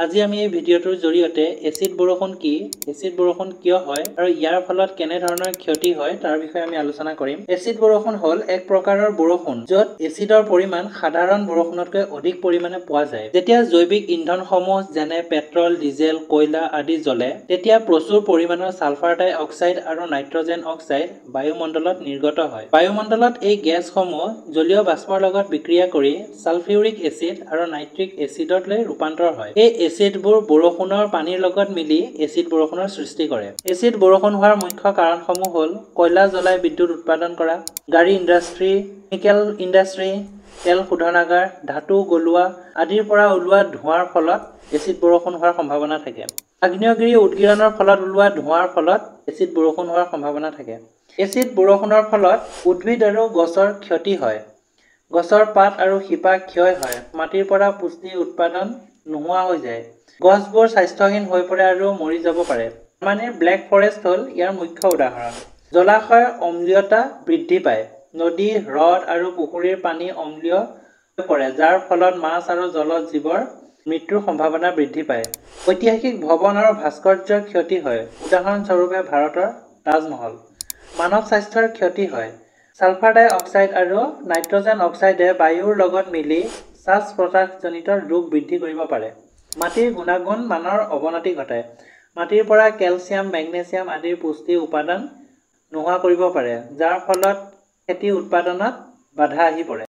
আজি আমি এই ভিডিঅ'টোৰ জৰিয়তে এচিড বৰষুণ কি, এচিড বৰষুণ কিয় হয় আৰু ইয়াৰ ফলত কেনে ধৰণৰ ক্ষতি হয় তাৰ বিষয়ে আমি আলোচনা কৰিম। এচিড বৰষুণ হ'ল এক প্ৰকাৰৰ বৰষুণ য'ত এচিডৰ পৰিমাণ সাধাৰণ বৰষুণতকৈ অধিক পৰিমাণে পোৱা যায়। যেতিয়া জৈৱিক ইন্ধনসমূহ যেনে পেট্ৰল, ডিজেল, কয়লা আদি জ্বলে, তেতিয়া প্ৰচুৰ পৰিমাণৰ ছালফাৰ ডাই অক্সাইড আৰু নাইট্ৰজেন অক্সাইড বায়ুমণ্ডলত নিৰ্গত হয়। বায়ুমণ্ডলত এই গেছসমূহ জলীয় বাষ্পৰ লগত বিক্ৰিয়া কৰি ছালফিউৰিক এচিড আৰু নাইট্ৰিক এচিডলৈ ৰূপান্তৰ হয়। এই এচিডবোৰ বৰষুণৰ পানীৰ লগত মিলি এচিড বৰষুণৰ সৃষ্টি কৰে। এচিড বৰষুণ হোৱাৰ মুখ্য কাৰণসমূহ হ'ল কয়লা জ্বলাই বিদ্যুৎ উৎপাদন কৰা, গাড়ী ইণ্ডাষ্ট্ৰী, কেমিকেল ইণ্ডাষ্ট্ৰী, তেল শোধনাগাৰ, ধাতু গলোৱা আদিৰ পৰা ওলোৱা ধোঁৱাৰ ফলত এচিড বৰষুণ হোৱাৰ সম্ভাৱনা থাকে। আগ্নেয়গিৰি উদগিৰণৰ ফলত ওলোৱা ধোঁৱাৰ ফলত এচিড বৰষুণ হোৱাৰ সম্ভাৱনা থাকে। এচিড বৰষুণৰ ফলত উদ্ভিদ আৰু গছৰ ক্ষতি হয়। গছৰ পাত আৰু শিপা ক্ষয় হয়, মাটিৰ পৰা পুষ্টি উৎপাদন নোহোৱা হৈ যায়, গছবোৰ স্বাস্থ্যহীন হৈ পৰে আৰু মৰি যাব পাৰে। জাৰ্মানীৰ ব্লেক ফৰেষ্ট হ'ল ইয়াৰ মুখ্য উদাহৰণ। জলাশয়ৰ অম্লীয়তা বৃদ্ধি পায়। নদী, হ্ৰদ আৰু পুখুৰীৰ পানী অম্লীয় হৈ পৰে, যাৰ ফলত মাছ আৰু জলজ জীৱৰ মৃত্যুৰ সম্ভাৱনা বৃদ্ধি পায়। ঐতিহাসিক ভৱন আৰু ভাস্কৰ্যৰ ক্ষতি হয়, উদাহৰণস্বৰূপে ভাৰতৰ তাজমহল। মানৱ স্বাস্থ্যৰ ক্ষতি হয়। ছালফাৰ ডাই অক্সাইড আৰু নাইট্ৰজেন অক্সাইডে বায়ুৰ লগত মিলি শ্বাস-প্ৰশ্বাসজনিত ৰোগ বৃদ্ধি কৰিব পাৰে। মাটিৰ গুণাগুণ মানৰ অৱনতি ঘটায়। মাটিৰ পৰা কেলচিয়াম, মেগনেছিয়াম আদিৰ পুষ্টি উপাদান নোহোৱা কৰিব পাৰে, যাৰ ফলত খেতি উৎপাদনত বাধা আহি পৰে।